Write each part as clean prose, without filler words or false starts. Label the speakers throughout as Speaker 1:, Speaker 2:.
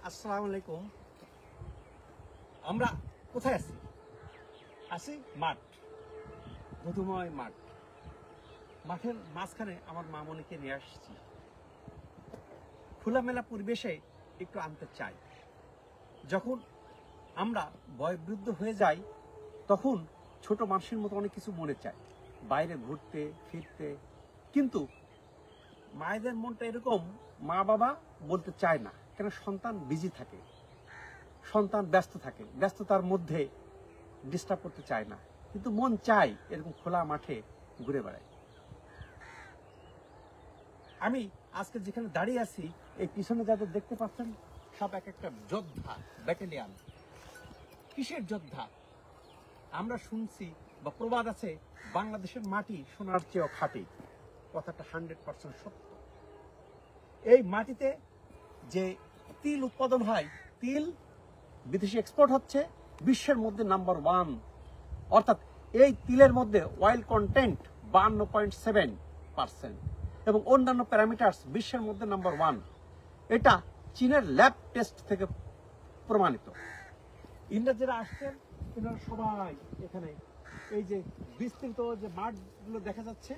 Speaker 1: আসসালামু আলাইকুম। আমরা কোথায় আছি? আছি মাঠ, মধুময় মাঠ। মাঠের মাঝখানে আমার মামনিকে নিয়ে আসছি। খোলামেলা পরিবেশে একটু আনতে চাই। যখন আমরা বয়োবৃদ্ধ হয়ে যাই তখন ছোট মানুষের মতো অনেক কিছু মনে চায়, বাইরে ঘুরতে ফিরতে। কিন্তু মায়েদের মনটা এরকম, মা বাবা বলতে চায় না, কেন সন্তান বিজি থাকে, সন্তান ব্যস্ত থাকে, ব্যস্ততার মধ্যে ডিস্টার্ব করতে চায় না। কিন্তু মন চায় এরকম খোলা মাঠে ঘুরে বেড়ায়। আমি আজকে যেখানে দাঁড়িয়ে আছি, এই পিছনে যাদের দেখতে পাচ্ছেন সব এক একটা যোদ্ধা ব্যাটালিয়ান। কিসের যোদ্ধা? আমরা শুনছি বা প্রবাদ আছে, বাংলাদেশের মাটি সোনার চেয়েও খাঁটি। কথাটা 100% সত্য। এই মাটিতে যে তিল উৎপাদন হয়, তিল বিদেশি এক্সপোর্ট হচ্ছে, বিশ্বের মধ্যে নাম্বার 1। অর্থাৎ এই তিলের মধ্যে অয়েল কন্টেন্ট 52.7% এবং অন্যান্য প্যারামিটার্স বিশ্বের মধ্যে নাম্বার 1। এটা চীনের ল্যাব টেস্ট থেকে প্রমাণিত। ইন্ডিয়া যারা আসছেন এনারা সবাই এখানে এই যে বিস্তৃত যে মাঠগুলো দেখা যাচ্ছে,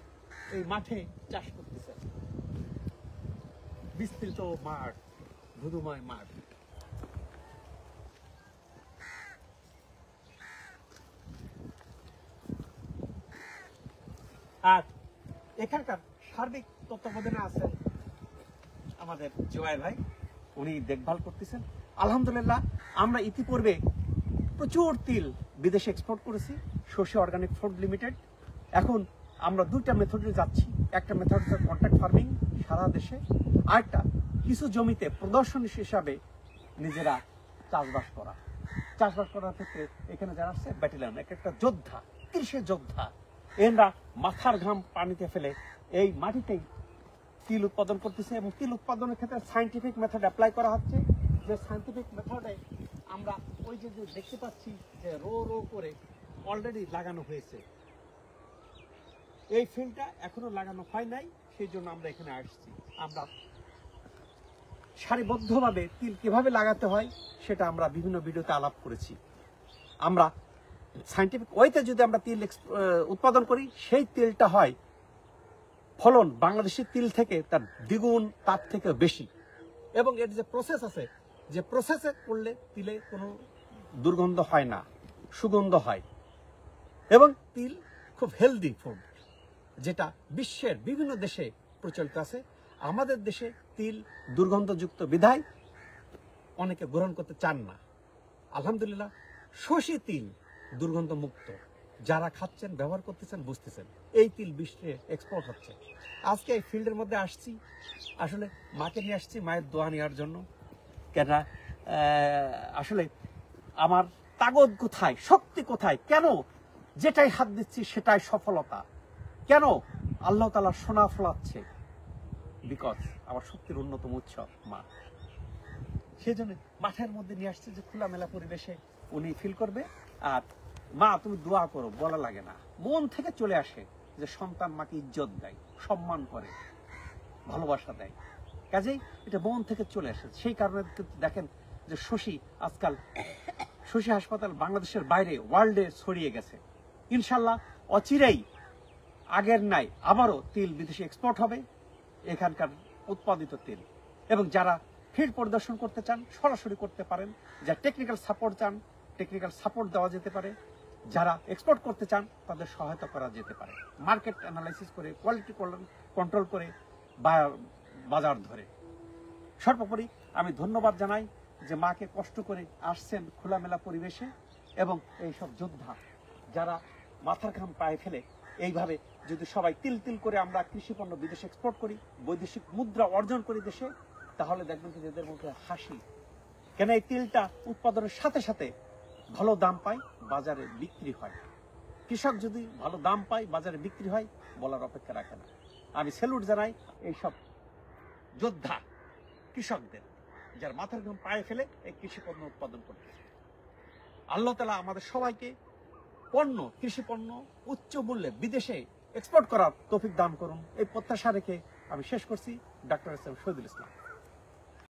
Speaker 1: এই মাঠে চাষ করতেছে। বিস্তৃত মাঠ, মধুময় মাঠ। আর এখানকার সার্বিক তত্ত্বাবধানে আছেন আমাদের জোয়াই ভাই, উনি দেখভাল করতেছেন। আলহামদুলিল্লাহ, আমরা ইতিপূর্বে প্রচুর তিল বিদেশে এক্সপোর্ট করেছি, শশী অর্গানিক ফুড লিমিটেড। এখন আমরা দুইটা মেথডে যাচ্ছি। একটা মেথড হচ্ছে কন্ট্রাক্ট ফার্মিং সারা দেশে, আরেকটা কিছু জমিতে প্রদর্শনী হিসাবে নিজেরা চাষবাস করা। চাষবাস করার ক্ষেত্রে এখানে যারা আছে ব্যাটালিয়ন, একটা যোদ্ধা, কৃষি যোদ্ধা। এরা মাথার ঘাম পানিতে ফেলে এই মাটিতেই তিল উৎপাদন করতেছে এবং তিল উৎপাদনের ক্ষেত্রে সায়েন্টিফিক মেথড অ্যাপ্লাই করা হচ্ছে। যে সায়েন্টিফিক মেথডে আমরা ওই যে দেখতে পাচ্ছি যে রো রো করে অলরেডি লাগানো হয়েছে। এই ফিল্ডটা এখনো লাগানো হয় নাই, সেই জন্য আমরা এখানে আসছি। আমরা সারিবদ্ধভাবে তিল কিভাবে লাগাতে হয় সেটা আমরা বিভিন্ন ভিডিওতে আলাপ করেছি। আমরা সায়েন্টিফিক ওয়েতে যদি আমরা তিল উৎপাদন করি, সেই তিলটা হয় ফলন বাংলাদেশের তিল থেকে তার দ্বিগুণ, তার থেকে বেশি। এবং এর যে প্রসেস আছে, যে প্রসেসে করলে তিলে কোনো দুর্গন্ধ হয় না, সুগন্ধ হয়। এবং তিল খুব হেলদি ফুড, যেটা বিশ্বের বিভিন্ন দেশে প্রচলিত আছে। আমাদের দেশে তিল দুর্গন্ধযুক্ত বিধায় অনেকে গ্রহণ করতে চান না। আলহামদুলিল্লাহ, শশী তিল দুর্গন্ধ মুক্ত। যারা খাচ্ছেন, ব্যবহার করতেছেন, বুঝতেছেন এই তিল বিশ্বে এক্সপোর্ট হচ্ছে। আজকে এই ফিল্ডের মধ্যে আসছি, আসলে মাকে নিয়ে আসছি মায়ের দোয়া নেওয়ার জন্য। কেন আসলে আমার তাগদ কোথায়, শক্তি কোথায়, কেন যেটাই হাত দিচ্ছি সেটাই সফলতা, কেন আল্লাহ তাআলা সোনা ফলাচ্ছে? বিকজ আমার শক্তির অন্যতম উৎস মা। সেই জন্য মাঠের মধ্যে নিয়ে আসছে, যে খোলামেলা পরিবেশে উনি ফিল করবে। আর মা তুমি দোয়া করো, বলা লাগে না, মন থেকে চলে আসে যে সন্তান মাকে ইজ্জত দেয়, সম্মান করে, ভালোবাসা দেয়। কাজেই এটা মন থেকে চলে আসে। সেই কারণে দেখেন যে শশী আজকাল শশী হাসপাতাল বাংলাদেশের বাইরে, ওয়ার্ল্ডে ছড়িয়ে গেছে। ইনশাল্লাহ অচিরেই আগের নাই আবারও তিল বিদেশে এক্সপোর্ট হবে, এখানকার উৎপাদিত তিল। এবং যারা ফিল্ড পরিদর্শন করতে চান সরাসরি করতে পারেন, যারা টেকনিক্যাল সাপোর্ট চান টেকনিক্যাল সাপোর্ট দেওয়া যেতে পারে, যারা এক্সপোর্ট করতে চান তাদের সহায়তা করা যেতে পারে, মার্কেট অ্যানালাইসিস করে, কোয়ালিটি কন্ট্রোল করে, বাজার ধরে। সর্বোপরি আমি ধন্যবাদ জানাই যে মাকে কষ্ট করে আসছেন খোলামেলা পরিবেশে। এবং এইসব যোদ্ধা যারা মাথার ঘাম পায়ে ফেলে এইভাবে যদি সবাই তিল তিল করে আমরা কৃষিপণ্য বিদেশে এক্সপোর্ট করি, বৈদেশিক মুদ্রা অর্জন করি দেশে, তাহলে দেখবেন যে এদের মধ্যে হাসি। কেন এই তিলটা উৎপাদনের সাথে সাথে ভালো দাম পায়, বাজারে বিক্রি হয়। কৃষক যদি ভালো দাম পায়, বাজারে বিক্রি হয়, বলার অপেক্ষা রাখে না। আমি স্যালুট জানাই এইসব যোদ্ধা কৃষকদের, যার মাথার ঘাম পায়ে ফেলে এই কৃষি পণ্য উৎপাদন করতে। আল্লাহ তাআলা আমাদের সবাইকে পণ্য, কৃষি পণ্য উচ্চ মূল্যে বিদেশে এক্সপোর্ট করার তৌফিক দান করুন, এই প্রত্যাশা রেখে আমি শেষ করছি। Doctor S M Shahidul Islam.